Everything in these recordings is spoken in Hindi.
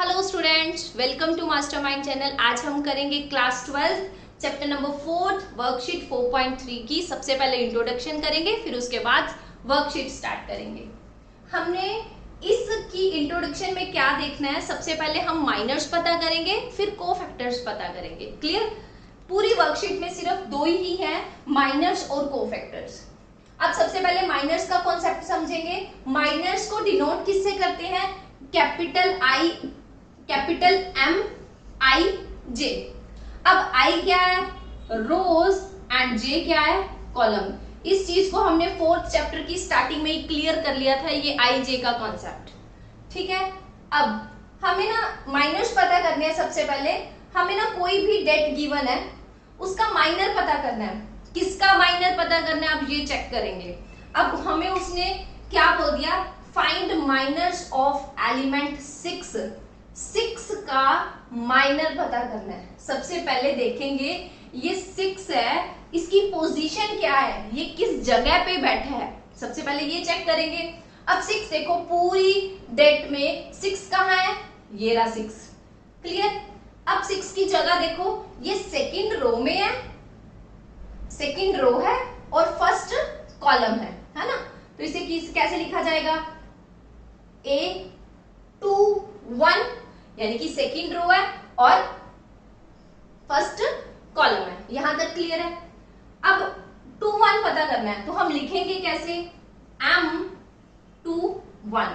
Hello students, welcome to mastermind channel. आज हम करेंगे क्लास 12 चैप्टर नंबर 4 वर्कशीट 4.3 की। सबसे पहले इंट्रोडक्शन करेंगे, फिर उसके बाद वर्कशीट स्टार्ट करेंगे। हमने इसकी इंट्रोडक्शन में क्या देखना है, सबसे पहले हम माइनर्स पता करेंगे, फिर कोफैक्टर्स पता करेंगे। क्लियर? पूरी वर्कशीट में सिर्फ दो ही है, माइनर्स और कोफैक्टर्स। अब सबसे पहले माइनर्स का कॉन्सेप्ट समझेंगे। माइनर्स को डिनोट किससे करते हैं? कैपिटल आई, कैपिटल एम, आई, जे। अब आई क्या है? रोज, एंड जे क्या है? कॉलम। इस चीज को हमने 4th चैप्टर की स्टार्टिंग में ही क्लियर कर लिया था, ये आई जे का कॉन्सेप्ट। ठीक है, अब हमें ना माइनर्स पता करने हैं। सबसे पहले हमें ना कोई भी डेट गिवन है, उसका माइनर पता करना है। किसका माइनर पता करना है, आप ये चेक करेंगे। अब हमें उसने क्या बोल दिया? फाइंड माइनर्स ऑफ एलिमेंट 6 का माइनर पता करना है। सबसे पहले देखेंगे ये 6 है, इसकी पोजीशन क्या है, ये किस जगह पे बैठा है, सबसे पहले ये चेक करेंगे। अब 6 देखो, पूरी डेट में 6 कहाँ है? ये रहा 6। क्लियर? अब 6 की जगह देखो, ये सेकंड रो में है, सेकंड रो है और फर्स्ट कॉलम है ना? तो इसे कैसे लिखा जाएगा? A21, यानी कि सेकंड रो है और फर्स्ट कॉलम है। यहां तक क्लियर है? अब 21 पता करना है, तो हम लिखेंगे कैसे? M21।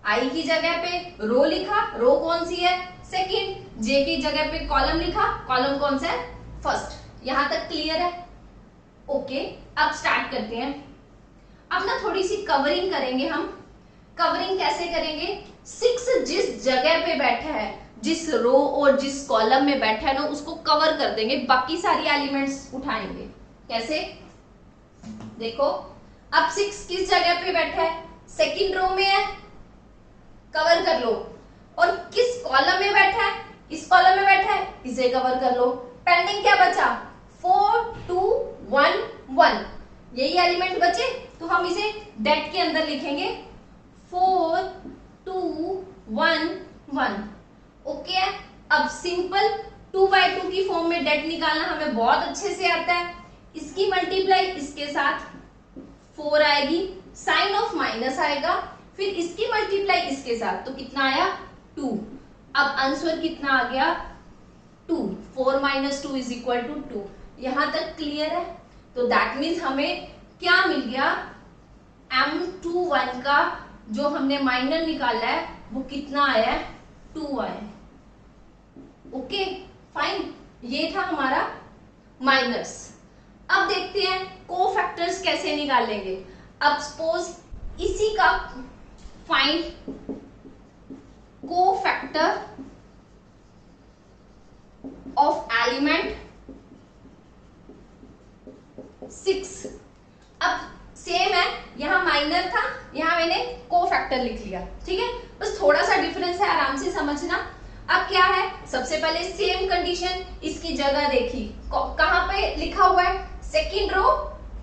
आई की जगह पे रो लिखा, रो कौन सी है? सेकंड। जे की जगह पे कॉलम लिखा, कॉलम कौन सा है? फर्स्ट। यहां तक क्लियर है? ओके, अब स्टार्ट करते हैं। अब ना थोड़ी सी कवरिंग करेंगे हम। कवरिंग कैसे करेंगे? 6 जिस जगह पे बैठा है, जिस रो और जिस कॉलम में बैठा है ना, उसको कवर कर देंगे, बाकी सारी एलिमेंट्स उठाएंगे। कैसे? देखो, अब 6 किस जगह पे बैठा है? सेकंड रो में है, कवर कर लो। और किस कॉलम में बैठा है? इस कॉलम में बैठा है, इसे कवर कर लो। पेंडिंग क्या बचा? 4 2 1 1, यही एलिमेंट बचे, तो हम इसे डेट के अंदर लिखेंगे 4 2 1 1। ओके है? अब सिंपल 2/2 की फॉर्म में डेट निकालना हमें बहुत अच्छे से आता है। इसकी मल्टीप्लाई इसके साथ 4 आएगी, साइन ऑफ माइनस आएगा, फिर इसकी मल्टीप्लाई इसके साथ, तो कितना आया? 2। अब आंसर कितना आ गया? 2। 4 - 2 = 2। यहां तक क्लियर है? तो दैट मीन्स हमें क्या मिल गया? M21 का जो हमने माइनर निकाला है वो कितना आया है? 2 आया है। ओके फाइन, ये था हमारा माइनर्स। अब देखते हैं कोफैक्टर्स कैसे निकालेंगे। अब सपोज इसी का फाइंड कोफैक्टर ऑफ एलिमेंट 6। अब सेम है, यहां माइनर था, यहां मैंने कोफैक्टर लिख लिया। ठीक है, बस थोड़ा सा डिफरेंस है, आराम से समझना। अब क्या है? सबसे पहले सेम कंडीशन, इसकी जगह देखी, कहां पे लिखा हुआ है? Second row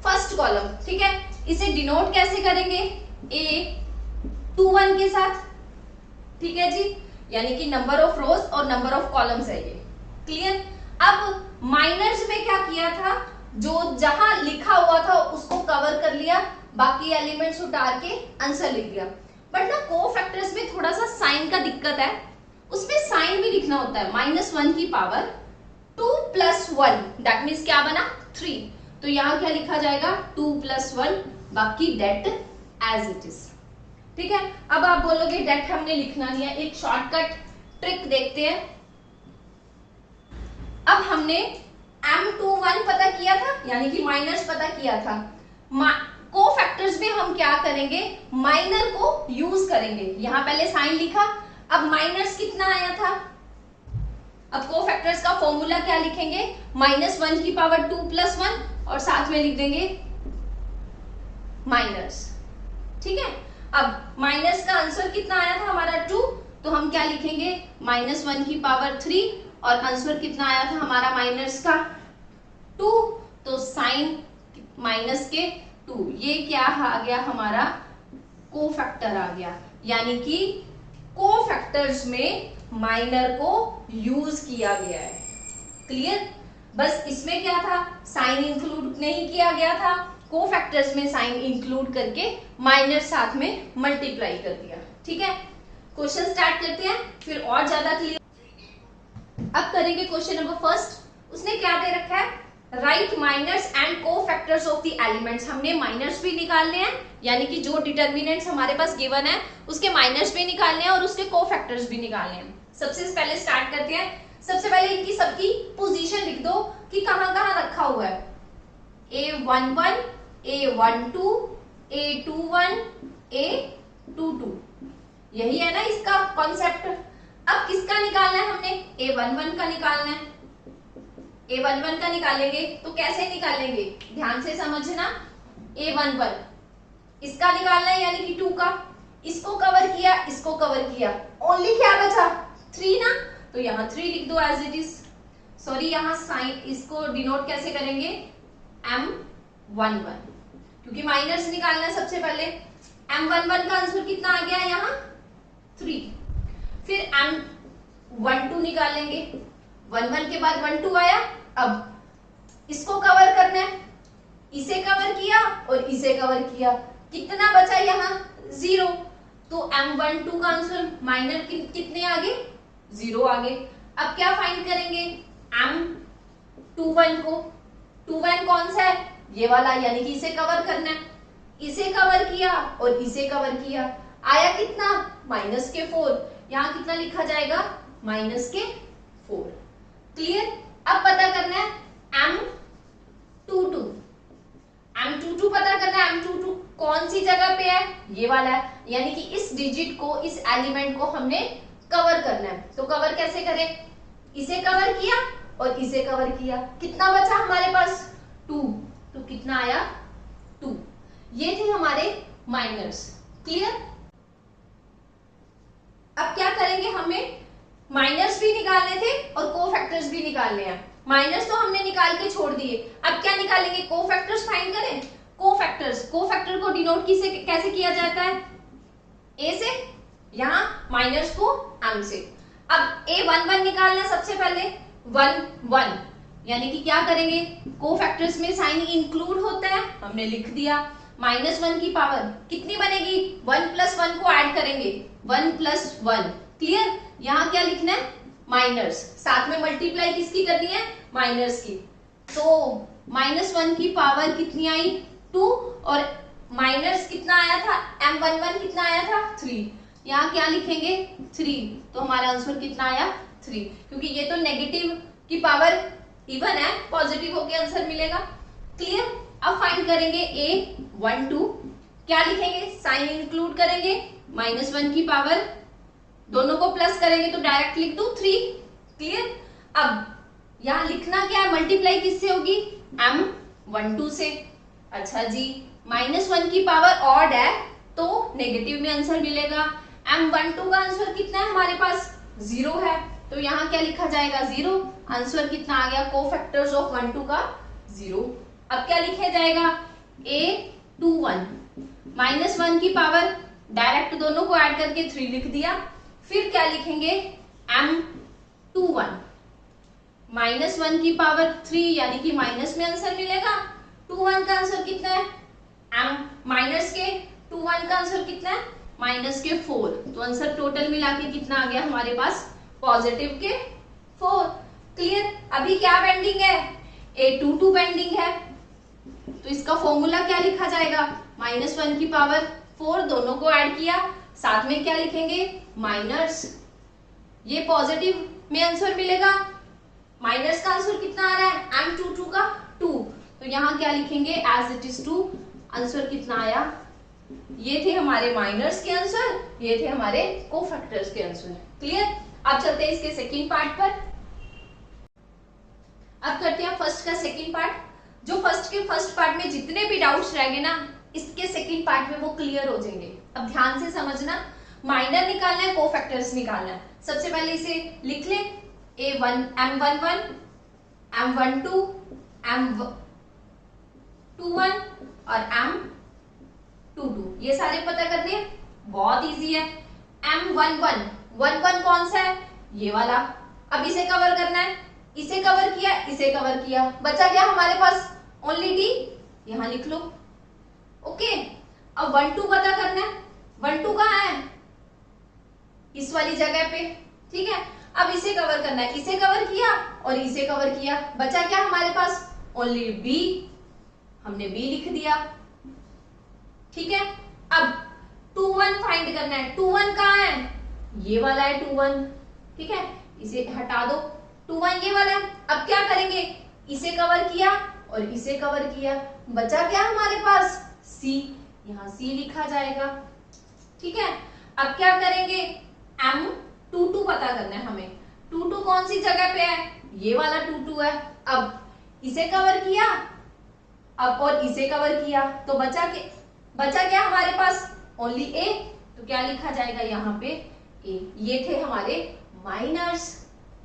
first column. ठीक है, इसे डिनोट कैसे करेंगे? A21 के साथ। ठीक है जी, यानी कि नंबर ऑफ रोज और नंबर ऑफ कॉलम्स है ये। क्लियर? अब माइनर्स में क्या किया था? जो जहां लिखा हुआ था उसको कवर कर लिया, बाकी एलिमेंट्स उतार के आंसर लिख दिया। बट ना कोफैक्टर्स में थोड़ा सा साइन का दिक्कत है, उसमें साइन भी लिखना होता है। -1 की पावर 2 + 1, दैट मीन्स क्या बना? 3। तो यहां क्या लिखा जाएगा? 2 + 1, बाकी डेट एज इट इज। ठीक है, अब आप बोलोगे डेट हमने लिखना नहीं है, एक शॉर्टकट ट्रिक देखते हैं। अब हमने M21 पता किया था, यानी कि माइनर्स पता किया था। कोफैक्टर्स में हम क्या करेंगे? माइनर को यूज करेंगे। यहां पहले साइन लिखा, अब माइनर्स कितना आया था? अब कोफैक्टर्स का फॉर्मूला क्या लिखेंगे? -1 की पावर 2 + 1 और साथ में लिख देंगे माइनर्स। ठीक है, अब माइनर्स का आंसर कितना आया था हमारा? 2, तो हम क्या लिखेंगे? -1 की पावर 3 और आंसर कितना आया था हमारा माइनर्स का? 2, तो साइन माइनस के 2, ये क्या आ गया हमारा? कोफैक्टर आ गया। यानी कि कोफैक्टर्स में माइनर को यूज किया गया है। क्लियर? बस इसमें क्या था, साइन इंक्लूड नहीं किया गया था, कोफैक्टर्स में साइन इंक्लूड करके माइनर साथ में मल्टीप्लाई कर दिया। ठीक है, क्वेश्चन स्टार्ट करते हैं, फिर और ज्यादा क्लियर। अब करेंगे क्वेश्चन नंबर फर्स्ट। उसने क्या दे रखा है, right minors and cofactors of the elements. हमने माइनर्स भी निकालने हैं, यानी कि जो डिटर्मिनेंट्स हमारे पास गिवन है उसके माइनर्स भी निकालने हैं और उसके कोफैक्टर्स भी निकालने हैं। सबसे पहले स्टार्ट करते हैं। सबसे पहले इनकी सबकी पोजीशन लिख दो कि कहां कहां रखा हुआ है। A11, A12, A21, A22, यही है ना इसका कॉन्सेप्ट। अब किसका निकालना है हमने, A11 का निकालना है। A11 का निकालेंगे तो कैसे निकालेंगे, ध्यान से समझना। A11 इसका निकालना है, यानी कि 2 का। इसको कवर किया, इसको कवर किया, ओनली क्या बचा, 3 ना, तो यहाँ 3 लिख दो एज इट इज। सॉरी, यहाँ साइन इसको डिनोट कैसे करेंगे, M11, क्योंकि माइनर्स निकालना है सबसे पहले। M11 का आंसर कितना आ गया यहाँ, 3। फिर M12 निकालेंगे, 11 के बाद 12 आया। अब इसको कवर करना है, इसे कवर किया और इसे कवर किया, कितना बचा यहाँ, 0। तो M12 का आंसर माइनर कितने आगे, 0 आगे। अब क्या फाइंड करेंगे, M21 को। 21 कौन सा है, ये वाला, यानी कि इसे कवर करना है। इसे कवर किया और इसे कवर किया, आया कितना, -4। यहाँ कितना लिखा जाएगा, -4। क्लियर? अब पता करना है M22। M22 पता करना है। M22 कौन सी जगह पे है, ये वाला है, यानी कि इस डिजिट को, इस एलिमेंट को हमने कवर करना है। तो कवर कैसे करें, इसे कवर किया और इसे कवर किया, कितना बचा हमारे पास, 2। तो कितना आया, 2। ये थे हमारे माइनर्स। क्लियर? अब क्या करेंगे, हमें माइनर्स भी निकालने थे और कोफैक्टर्स भी निकालने हैं। माइनर्स तो हमने निकाल के छोड़ दिए, अब क्या निकालेंगे, कोफैक्टर्स फाइंड करें। कोफैक्टर को डिनोट कैसे किया जाता है, A से, यहाँ माइनर्स को M से। अब A11 निकालना सबसे पहले, 1 यानी कि क्या करेंगे, कोफैक्टर्स में साइन इंक्लूड होता है, हमने लिख दिया। -1 की पावर कितनी बनेगी, 1 + 1 को ऐड करेंगे, 1 + 1। क्लियर? यहाँ क्या लिखना है, माइनर्स, साथ में मल्टीप्लाई किसकी करनी है, माइनर्स की। तो -1 की पावर कितनी आई, 2, और माइनर्स कितना आया था, M11 कितना आया था, 3। यहाँ क्या लिखेंगे, 3। तो हमारा आंसर कितना आया, 3, क्योंकि ये तो नेगेटिव की पावर इवन है, पॉजिटिव होके आंसर मिलेगा। क्लियर? अब फाइंड करेंगे A12, क्या लिखेंगे, साइन इंक्लूड करेंगे, -1 की पावर, दोनों को प्लस करेंगे तो डायरेक्ट लिख दो 3। क्लियर? अब यहाँ लिखना क्या है, मल्टीप्लाई किससे होगी, M12 से। अच्छा जी, -1 की पावर ऑड है तो नेगेटिव में आंसर मिलेगा। M12 का आंसर कितना है हमारे पास, 0 है, तो यहाँ क्या लिखा जाएगा, 0। आंसर कितना आ गया, कोफैक्टर्स ऑफ 1, 2 का 0। अब क्या लिखा जाएगा, A21, -1 की पावर, डायरेक्ट दोनों को ऐड करके 3 लिख दिया। फिर क्या लिखेंगे, M21, -1 की पावर 3, यानी कि माइनस में आंसर मिलेगा। 21 का आंसर कितना है, माइनस के 21 का आंसर कितना है, -4। तो आंसर टोटल मिला के कितना आ गया हमारे पास, पॉजिटिव के 4। क्लियर? अभी क्या पेंडिंग है, A22 पेंडिंग है, तो इसका फॉर्मूला क्या लिखा जाएगा, -1 की पावर 4, दोनों को ऐड किया, साथ में क्या लिखेंगे, माइनस, ये पॉजिटिव में आंसर मिलेगा। माइनस का आंसर कितना आ रहा है, M22 का 2, तो यहाँ क्या लिखेंगे, एज इट इज 2। आंसर कितना आया, ये थे हमारे माइनर्स के आंसर, ये थे हमारे कोफैक्टर्स के आंसर। क्लियर? अब चलते हैं इसके सेकंड पार्ट पर। अब करते हैं फर्स्ट का सेकंड पार्ट। जो फर्स्ट पार्ट में जितने भी डाउट्स रहेंगे ना, इसके सेकंड पार्ट में वो क्लियर हो जाएंगे। अब ध्यान से समझना, माइनर निकालना है, कोफैक्टर्स निकालना है। सबसे पहले इसे लिख ले, M11, M12, M21 और M22, ये सारे पता करने हैं, बहुत इजी है। M11 कौन सा है, ये वाला। अब इसे कवर करना है, इसे कवर किया, इसे कवर किया, बचा क्या हमारे पास? ओनली डी, यहां लिख लो। ओके, अब 1 2 पता करना है। 1 2 कहाँ है? इस वाली जगह पे, ठीक है। अब इसे कवर करना है, इसे कवर किया और इसे कवर किया, बचा क्या हमारे पास? ओनली बी, हमने बी लिख दिया, ठीक है। अब 2 1 फाइंड करना है। 2 1 कहाँ है? ये वाला है 2 1, ठीक है, इसे हटा दो। 2 1 ये वाला है। अब क्या करेंगे? इसे कवर किया और इसे कवर किया, बचा क्या हमारे पास? सी, यहां सी लिखा जाएगा, ठीक है। अब क्या करेंगे? M 2 2 पता करना है हमें। 2 2 कौन सी जगह पे है? ये वाला 2 2 है। अब इसे कवर किया, अब और इसे कवर किया, तो बचा क्या हमारे पास? ओनली ए, तो क्या लिखा जाएगा यहाँ पे? ए। ये थे हमारे माइनर्स,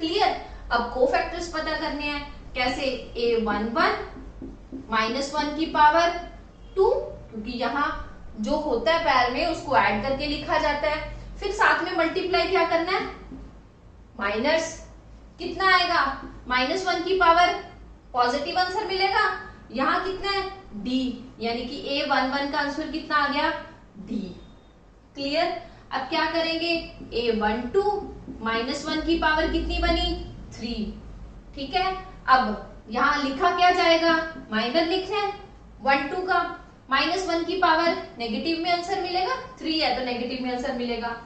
क्लियर। अब कोफैक्टर्स पता करने हैं, कैसे? A11 -1 की पावर 2, क्योंकि यहाँ जो होता है पैर में उसको ऐड करके लिखा जाता है। फिर साथ में मल्टीप्लाई क्या करना है? माइनर्स, कितना आएगा? -1 की पावर, पॉजिटिव आंसर मिलेगा। यहाँ कितना है? डी, यानी कि A11 का आंसर कितना आ गया? D, clear. अब क्या करेंगे? A12 -1 की पावर कितनी बनी? 3, ठीक है। अब यहाँ लिखा क्या जाएगा? माइनर लिखना है 1 2 का, -1 की पावर नेगेटिव में आंसर मिलेगा, 3 है तो नेगेटिव में आंसर मिलेगा।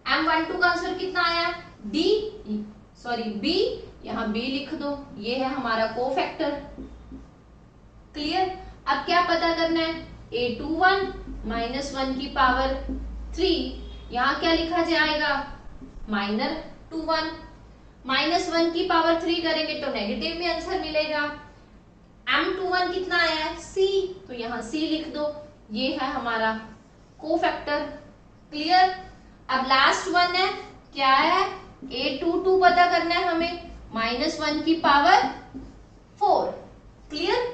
M12 का आंसर कितना आया? डी, सॉरी बी, यहाँ बी लिख दो, ये है हमारा कोफैक्टर, क्लियर। अब क्या पता करना है? A21 -1 की पावर 3, यहाँ क्या लिखा जाएगा? माइनर 21, -1 की पावर 3 करेंगे तो नेगेटिव में आंसर मिलेगा। M21 कितना आया है? C, तो यहाँ C लिख दो, ये है हमारा कोफैक्टर, क्लियर। अब लास्ट वन है, क्या है? A22 पता करना है हमें, -1 की पावर 4, क्लियर।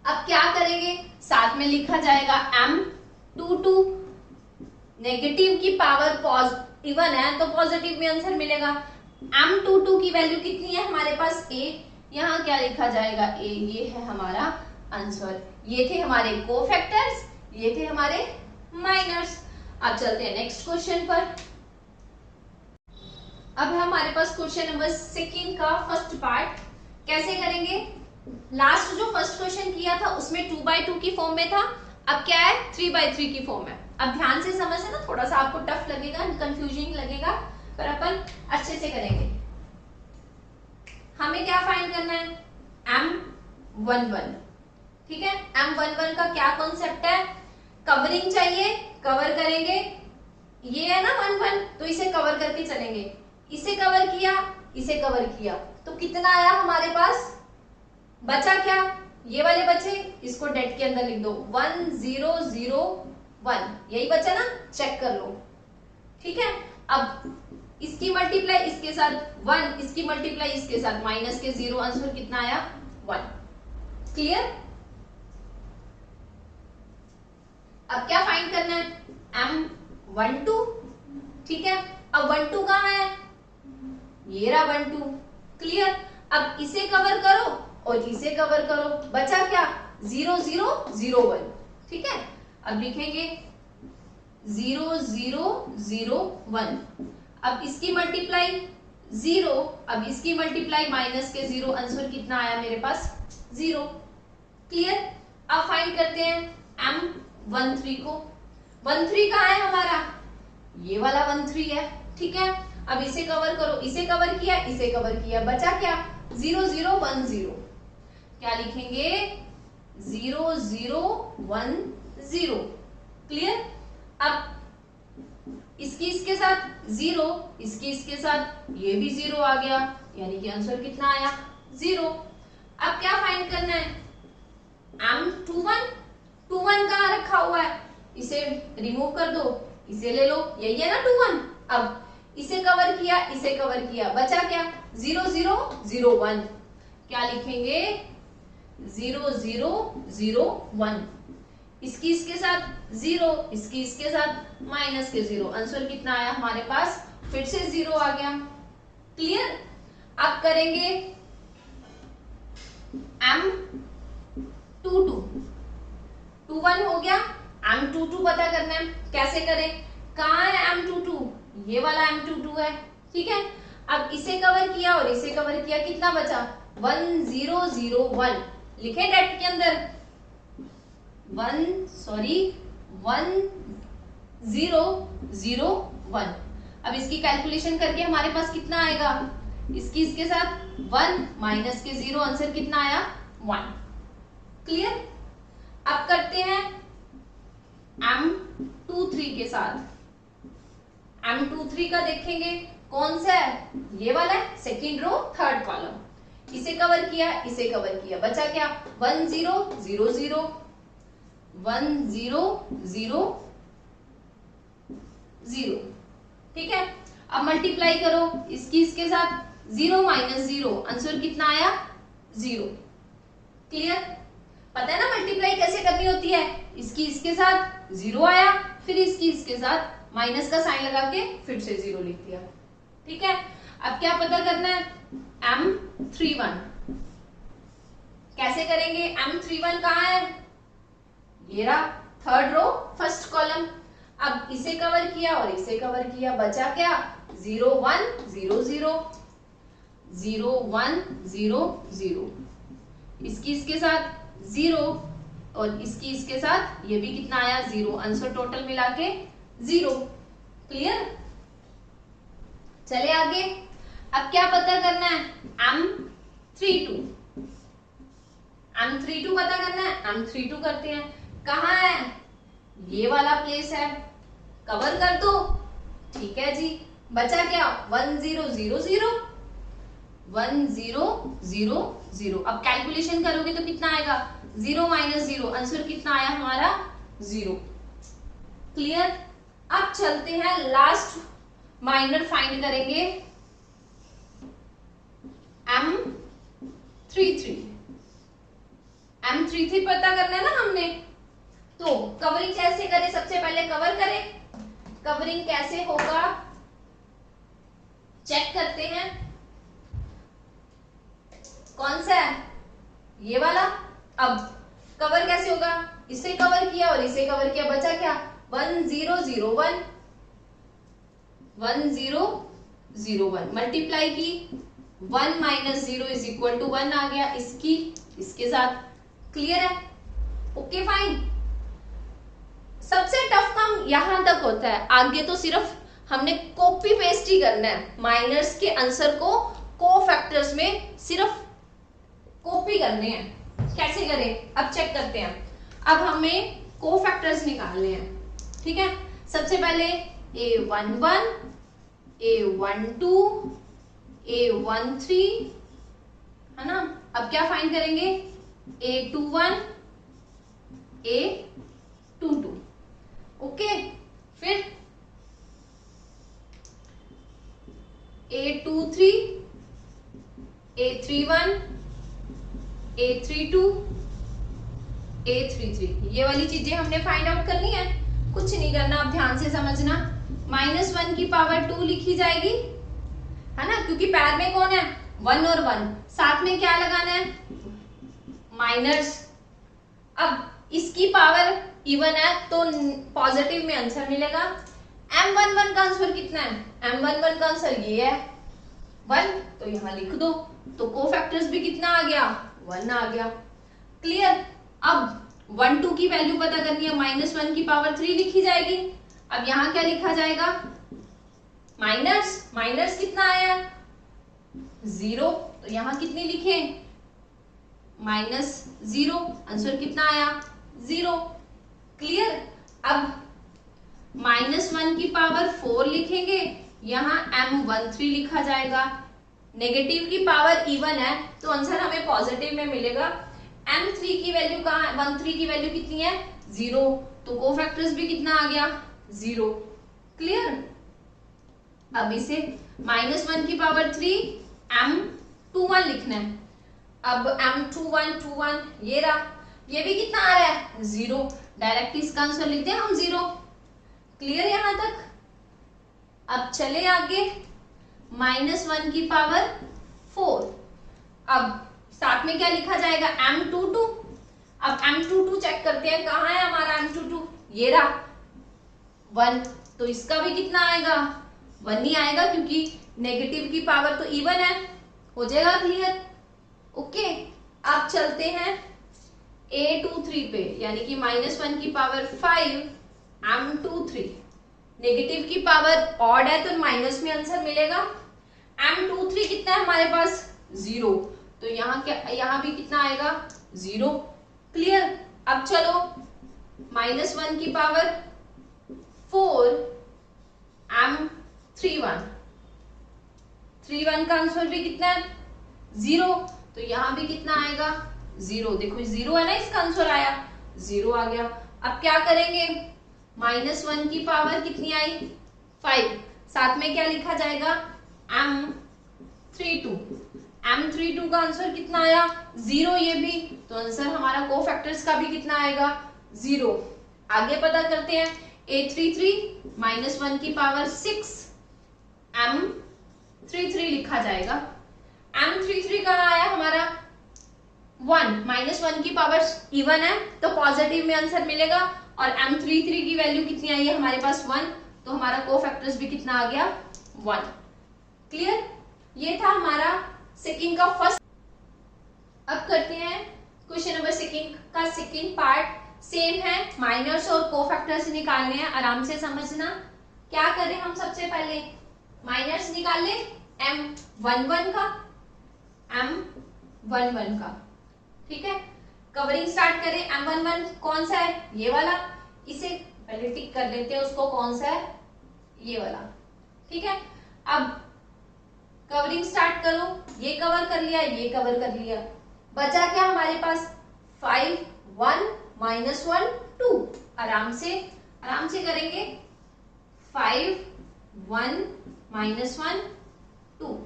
अब क्या करेंगे? साथ में लिखा जाएगा M22, नेगेटिव की पावर पॉजिटिव है तो पॉजिटिव में आंसर मिलेगा। M22 की वैल्यू कितनी है हमारे पास? A, यहाँ क्या लिखा जाएगा? A, ये है हमारा आंसर। ये थे हमारे कोफैक्टर्स, ये थे हमारे माइनर्स। अब चलते हैं नेक्स्ट क्वेश्चन पर। अब है हमारे पास क्वेश्चन नंबर 2 का फर्स्ट पार्ट। कैसे करेंगे? लास्ट जो फर्स्ट क्वेश्चन किया था उसमें 2/2 की फॉर्म में था, अब क्या है? 3/3 की फॉर्म है। अब ध्यान से समझना ना, थोड़ा सा आपको टफ लगेगा, कंफ्यूजिंग लगेगा, पर अपन अच्छे से करेंगे। हमें क्या फाइंड करना है? M11, ठीक है। M11 का क्या कॉन्सेप्ट है? कवरिंग चाहिए, कवर करेंगे, ये है ना 11, तो इसे कवर करके चलेंगे। इसे कवर किया, इसे कवर किया, तो कितना आया हमारे पास? बचा क्या? ये वाले बचे, इसको डेट के अंदर लिख दो, 1 0 0 1, यही बचा ना, चेक कर लो, ठीक है। अब इसकी मल्टीप्लाई इसके साथ 1, इसकी मल्टीप्लाई इसके साथ माइनस के 0, आंसर कितना आया? 1, क्लियर। अब क्या फाइंड करना है? M12, ठीक है। अब 12 कहाँ है? ये रहा 12, क्लियर। अब इसे कवर करो और इसे कवर करो, बचा क्या? 0 0 0 1, ठीक है। अब लिखेंगे 0 0 0 1। अब इसकी मल्टीप्लाई 0, अब इसकी मल्टीप्लाई माइनस के 0, आंसर कितना आया मेरे पास? 0, क्लियर। अब फाइंड करते हैं M13 को। 13 कहाँ है हमारा? ये वाला 13 है, ठीक है। अब इसे कवर करो, इसे कवर किया, इसे कवर किया, बचा क्या? 0 0 1 0, क्या लिखेंगे? 0 0 1 0, क्लियर। अब इसकी इसके साथ 0, इसकी इसके साथ ये भी 0 आ गया, यानी कि आंसर कितना आया? 0। अब क्या फाइंड करना है? M21, 21 कहाँ रखा हुआ है? इसे रिमूव कर दो, इसे ले लो, यही है ना 21। अब इसे कवर किया, इसे कवर किया, बचा क्या? 0 0 0 1, क्या लिखेंगे? 0 0 0 1, इसकी इसके साथ 0, इसकी इसके साथ माइनस के 0, आंसर कितना आया हमारे पास? फिर से 0 आ गया। क्लियर। अब करेंगे M22, 21 हो गया, M22 पता करना है। कैसे करें, कहाँ है M22, ये वाला M22 है, ठीक है। अब इसे कवर किया और इसे कवर किया, कितना बचा 1001, लिखे डेट के अंदर 1001। अब इसकी कैलकुलेशन करके हमारे पास कितना आएगा, इसके साथ 1 माइनस के 0, आंसर कितना आया 1। क्लियर। अब करते हैं M23 के साथ। M23 का देखेंगे कौन सा है, ये वाला है, सेकेंड रो थर्ड कॉलम। इसे कवर किया, इसे कवर किया, बचा क्या 1000, 1000, ठीक है। अब मल्टीप्लाई करो इसके साथ, 0 माइनस 0, आंसर कितना आया 0। क्लियर। पता है ना मल्टीप्लाई कैसे करनी होती है, इसके साथ 0 आया, फिर इसके साथ माइनस का साइन लगा के फिर से 0 लिख दिया, ठीक है। अब क्या पता करना है, M31 कैसे करेंगे, M31 कहाँ है, ये रहा थर्ड रो फर्स्ट कॉलम। अब इसे कवर किया और इसे कवर किया, बचा क्या 0100, 0100, इसके साथ 0 और इसके साथ ये भी कितना आया 0, आंसर टोटल मिला के 0। क्लियर। चले आगे। अब क्या पता करना है, M32 पता करना है। M32 करते हैं, कहाँ है, ये वाला प्लेस है, कवर कर दो, ठीक है जी। बचा क्या 1000, 1000। अब कैलकुलेशन करोगे तो कितना आएगा 0 माइनस 0, आंसर कितना आया हमारा 0। क्लियर। अब चलते हैं लास्ट माइनर फाइंड करेंगे, M33 पता करना है ना हमने, तो कवरिंग कैसे करें, सबसे पहले कवर करें। कवरिंग कैसे होगा चेक करते हैं, कौन सा है, ये वाला। अब कवर कैसे होगा, इसे कवर किया और इसे कवर किया, बचा क्या 1001, 1001 मल्टीप्लाई की, 1 माइनस 0 इज इक्वल टू 1 आ गया, इसके साथ। क्लियर है, ओके फाइन। सबसे टफ काम यहां तक होता है, आगे तो सिर्फ हमने कॉपी पेस्ट ही करना है। माइनर्स के आंसर को कोफैक्टर्स में सिर्फ कॉपी करने हैं। कैसे करें, अब चेक करते हैं। अब हमें कोफैक्टर्स निकालने हैं, ठीक है। सबसे पहले A11, A12, A13, है ना। अब क्या फाइंड करेंगे, A21, A22, ओके। फिर A23, A31, A32, A33, ये वाली चीजें हमने फाइंड आउट करनी है। कुछ नहीं करना, अब ध्यान से समझना। -1 की पावर 2 लिखी जाएगी, है ना, क्योंकि पैर में कौन है 1 और 1, साथ में क्या लगाना है माइनस। अब इसकी पावर इवन है तो पॉजिटिव में आंसर मिलेगा। M11 का आंसर कितना है, M11 का आंसर ये है 1, तो यहां लिख दो, तो कोफैक्टर्स भी कितना आ गया 1 आ गया। क्लियर। अब 1 2 की वैल्यू पता करनी है, -1 की पावर 3 लिखी जाएगी। अब यहां क्या लिखा जाएगा, माइनस कितना आया 0, तो यहां कितनी लिखे -0, आंसर कितना आया 0। क्लियर। अब -1 की पावर 4 लिखेंगे, यहां M13 लिखा जाएगा। नेगेटिव की पावर इवन है तो आंसर हमें पॉजिटिव में मिलेगा। M3 की वैल्यू कहां है, 13 की वैल्यू कितनी है 0, तो कोफैक्टर्स भी कितना आ गया 0। क्लियर। अब इसे -1 की पावर 3 M21 लिखना है। अब M21 ये रहा, ये भी कितना आ रहा है 0, डायरेक्ट इसका आंसर लिखते हैं हम 0। क्लियर यहां तक। अब चले आगे, -1 की पावर 4। अब साथ में क्या लिखा जाएगा, m22। अब m22 चेक करते हैं, कहाँ है हमारा m22, ये रहा 1। तो इसका भी कितना आएगा, 1 ही आएगा, क्योंकि नेगेटिव की पावर तो इवन है। हो जाएगा क्लियर? ओके। अब चलते हैं A23 पे, यानी कि -1 की पावर 5 m23। नेगेटिव की पावर ऑड है तो माइनस में आंसर मिलेगा। m23 कितना है हमारे पास, 0। तो यहाँ क्या, यहाँ भी कितना आएगा, 0। क्लियर? अब चलो -1 की पावर 4 m31। 31 का आंसर भी कितना है, 0। तो यहाँ भी कितना आएगा, 0। देखो 0 है ना, इसका आंसर आया, 0 आ गया। अब क्या करेंगे, -1 की पावर कितनी आई, 5। साथ में क्या लिखा जाएगा, m32। m32 का आंसर कितना आया, 0। ये भी तो आंसर हमारा कोफैक्टर्स का भी कितना आएगा, 0। आगे पता करते हैं, A33 -1 की पावर 6 m33 लिखा जाएगा। m33 कहाँ आया हमारा, 1। -1 की पावर इवन है तो पॉजिटिव में आंसर मिलेगा, और m33 की वैल्यू कितनी आई है हमारे पास, 1। तो हमारा कोफैक्टर्स भी कितना आ गया, 1। क्लियर? ये था हमारा सेकंड का फर्स्ट। अब करते हैं क्वेश्चन नंबर सेकंड का सेकंड पार्ट। सेम है, माइनर्स और कोफैक्टर्स निकालने हैं, आराम से समझना। क्या करें हम, सबसे पहले माइनर्स निकाल ले m11 का, m11 का, ठीक है। कवरिंग स्टार्ट करें, m11 कौन सा है, ये वाला। इसे पहले टिक कर लेते हैं, उसको कौन सा है, ये वाला, ठीक है। अब कवरिंग स्टार्ट करो, ये कवर कर लिया, ये कवर कर लिया, बचा क्या हमारे पास, 5 1 -1 2। आराम से करेंगे, 5 1 -1 2,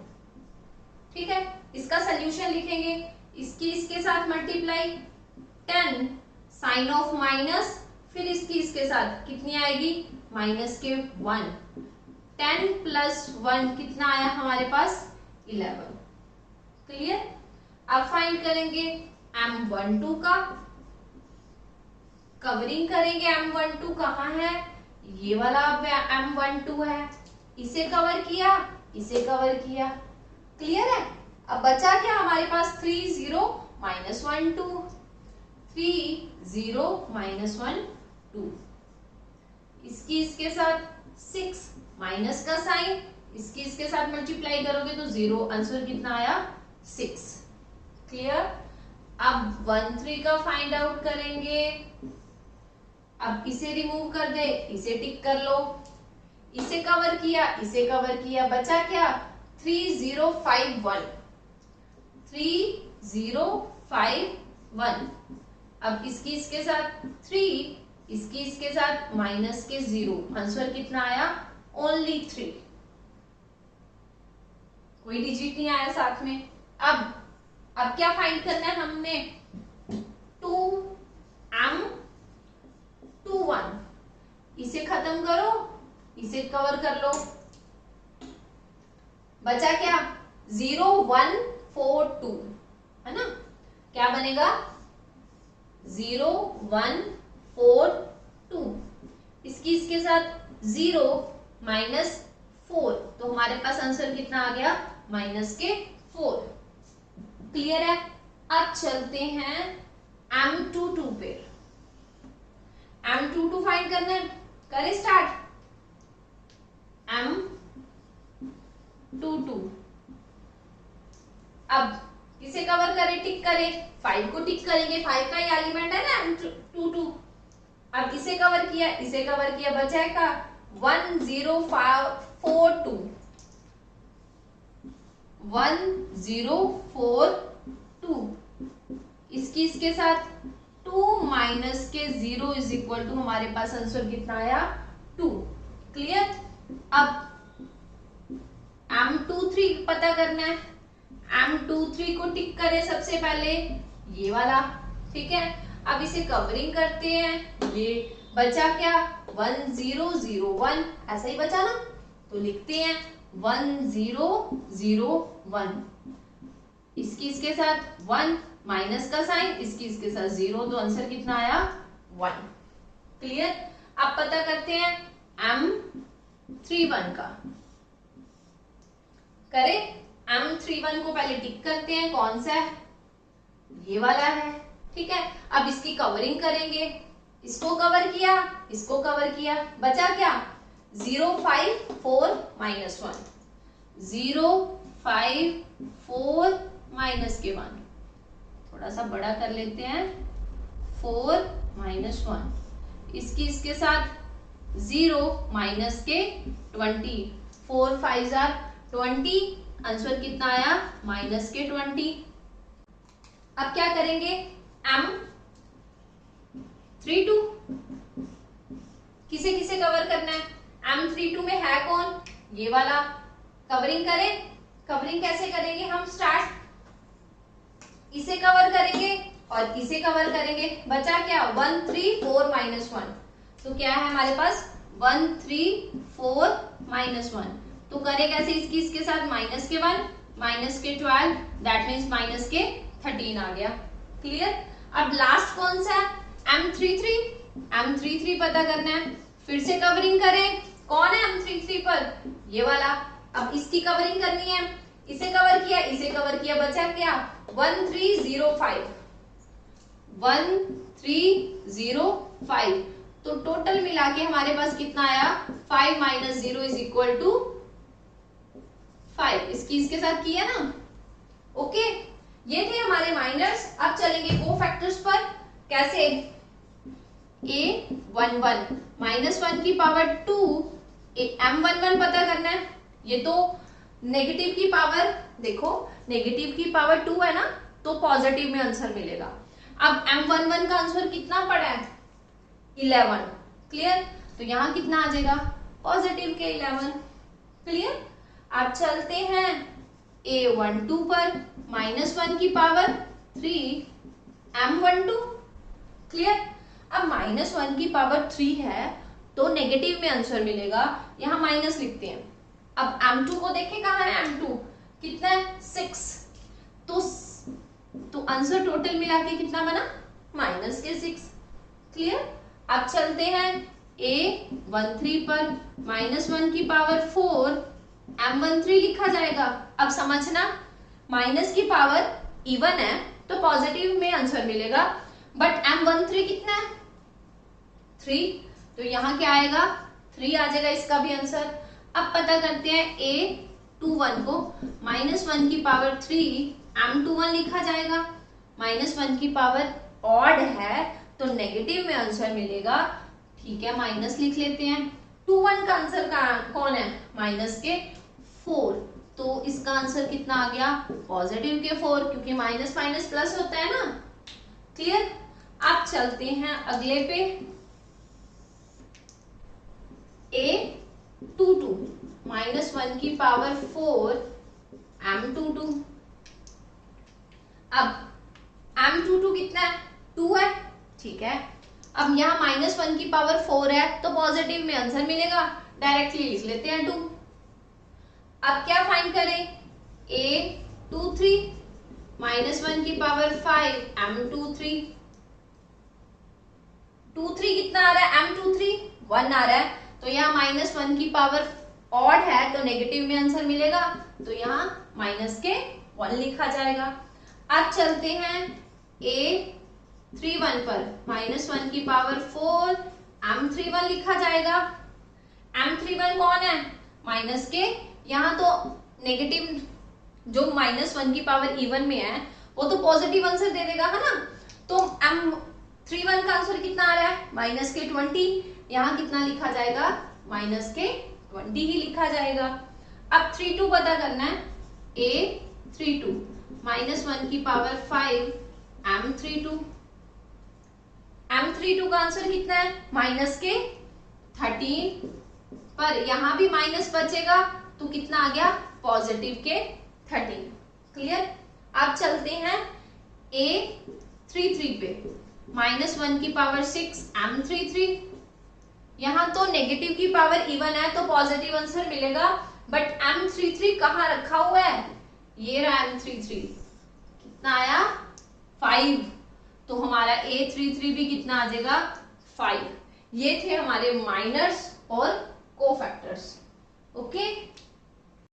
ठीक है। इसका सॉल्यूशन लिखेंगे, इसकी इसके साथ मल्टीप्लाई, 10 साइन ऑफ माइनस, फिर इसकी इसके साथ कितनी आएगी, माइनस के 1। 10 + 1 कितना आया हमारे पास, 11। क्लियर? अब फाइंड करेंगे m12 का, कवरिंग करेंगे। m12 कहाँ है, ये वाला m12 है, इसे कवर किया, इसे कवर किया। क्लियर है? अब बचा क्या हमारे पास, 3 0 -1 2, 3 0 -1 2। इसकी इसके साथ 6, माइनस का साइन, इसकी इसके साथ मल्टीप्लाई करोगे तो 0। आंसर कितना आया, 6। क्लियर? अब 1 3 का फाइंड आउट करेंगे। अब इसे रिमूव कर दे, इसे टिक कर लो, इसे कवर किया, इसे कवर किया, बचा क्या, 3 0 5 1, 3 0 5 1। अब इसकी इसके साथ 3, इसकी इसके साथ माइनस के 0। आंसर कितना आया, ओनली 3। कोई डिजिट नहीं आया साथ में। अब क्या फाइंड करना है हमने, 2 m21। इसे खत्म करो, इसे कवर कर लो, बचा क्या, 0 1 4 2, है ना। क्या बनेगा, 0 1 4 2। इसकी इसके साथ 0 -4, तो हमारे पास आंसर कितना आ गया, -4। क्लियर है? अब चलते हैं m22 पे। m22 फाइंड करना है, करें स्टार्ट। m22 अब किसे कवर करें, टिक करें, 5 को टिक करेंगे, 5 का ही एलिमेंट है ना m22। अब इसे कवर किया, इसे कवर किया, बचाएगा 1 0 4 2, 1 0 4 2। इसकी इसके साथ 2 माइनस के 0 इज इक्वल टू, हमारे पास आंसर कितना आया, 2। क्लियर? अब m23 पता करना है, m23 को टिक करें सबसे पहले, ये वाला, ठीक है। अब इसे कवरिंग करते हैं, ये बचा क्या, 1 0 0 1, ऐसा ही बचा ना। तो लिखते हैं 1001, इसकी इसके साथ 1 माइनस का साइन, इसकी इसके साथ 0, तो आंसर कितना आया 1। क्लियर। अब पता करते हैं M31 का। करें, M31 को पहले टिक करते हैं, कौन सा है, ये वाला है। ठीक है, अब इसकी कवरिंग करेंगे, इसको कवर किया, इसको कवर किया, बचा क्या 0, 5, 4 माइनस 1, 0, 5, 4 माइनस के 1, थोड़ा सा बड़ा कर लेते हैं, 4 माइनस 1, इसकी इसके साथ 0 माइनस के 20, 4 5 20, आंसर कितना आया माइनस के 20। अब क्या करेंगे M32, किसे किसे कवर करना है, M32 में है कौन, ये वाला, कवरिंग करें। कवरिंग कैसे करेंगे हम, स्टार्ट इसे कवर करेंगे और इसे कवर करेंगे, बचा क्या 1 3 4 माइनस 1, तो क्या है हमारे पास 1 3 4 माइनस 1, तो करें कैसे, इसकी इसके साथ माइनस के 1 माइनस के 12, दैट मीन्स माइनस के 13 आ गया। क्लियर। अब लास्ट कौन सा है M33 पता करना है, फिर से कवरिंग करें, कौन है M33 पर, ये वाला। अब इसकी कवरिंग करनी है, इसे कवर किया, इसे कवर किया, बचा क्या 1305, 1305, तो टोटल मिला के हमारे पास कितना आया 5 माइनस 0 इज इक्वल टू 5, इसकी इसके साथ किया ना। ओके, ये थे हमारे माइनर्स। अब चलेंगे को फैक्टर्स पर, कैसे A11 माइनस 1 की पावर 2, M11 पता करना है, ये तो नेगेटिव की पावर, देखो नेगेटिव की पावर 2 है ना, तो पॉजिटिव में आंसर मिलेगा। अब M11 का आंसर कितना पड़ा है 11। क्लियर, तो यहां कितना आ जाएगा पॉजिटिव के 11। क्लियर। अब चलते हैं A12 पर, माइनस 1 की पावर 3 M12। क्लियर। अब माइनस 1 की पावर 3 है तो नेगेटिव में आंसर मिलेगा, यहां माइनस लिखते हैं। अब M2 को देखें, कहां है M2, कितना है 6, तो आंसर टोटल मिला के कितना बना माइनस के 6। क्लियर। अब चलते हैं A13 पर, माइनस 1 की पावर 4 M13 लिखा जाएगा। अब समझना, माइनस की पावर इवन है तो पॉजिटिव में आंसर मिलेगा, बट M13 कितना है 3, तो यहां क्या आएगा 3 आ जाएगा, इसका भी आंसर। अब पता करते हैं A21 को, माइनस 1 की पावर 3 M21 लिखा जाएगा, माइनस 1 की पावर ऑड है तो नेगेटिव में आंसर मिलेगा। ठीक है, माइनस लिख लेते हैं। 21 का आंसर कौन है माइनस के 4, तो इसका आंसर कितना आ गया पॉजिटिव के 4, क्योंकि माइनस माइनस प्लस होता है ना। क्लियर। अब चलते हैं अगले पे, A22 माइनस 1 की पावर 4 M22। अब M22 कितना है 2 है। ठीक है, अब यहाँ माइनस 1 की पावर 4 है तो पॉजिटिव में आंसर मिलेगा, डायरेक्टली लिख लेते हैं 2। अब क्या फाइंड करें, A23 माइनस 1 की पावर 5 M23। 23 कितना आ रहा है M23 1 आ रहा है, तो यहाँ माइनस 1 की पावर ऑड है तो नेगेटिव में आंसर मिलेगा, तो यहाँ माइनस के 1 लिखा जाएगा। अब चलते हैं A31 पर, माइनस 1 की पावर 4 M31 लिखा जाएगा। M31 कौन है माइनस के, यहाँ तो नेगेटिव जो माइनस 1 की पावर इवन में है वो तो पॉजिटिव आंसर दे देगा, है ना। तो M31 का आंसर कितना आ रहा है माइनस के 20, यहाँ कितना लिखा जाएगा माइनस के 20 ही लिखा जाएगा। अब 32 पता करना है, A32 माइनस 1 की पावर 5 M32। M32 का आंसर कितना है माइनस के 13, पर यहां भी माइनस बचेगा तो कितना आ गया पॉजिटिव के 13। क्लियर। अब चलते हैं A33 पे, माइनस 1 की पावर 6 M33। यहाँ तो नेगेटिव की पावर इवन है तो पॉजिटिव आंसर मिलेगा, बट M33 कहाँ रखा हुआ है, ये रहा M33, कितना आया 5, तो हमारा A33 भी कितना आ जाएगा 5। ये थे हमारे माइनर्स और कोफैक्टर्स। ओके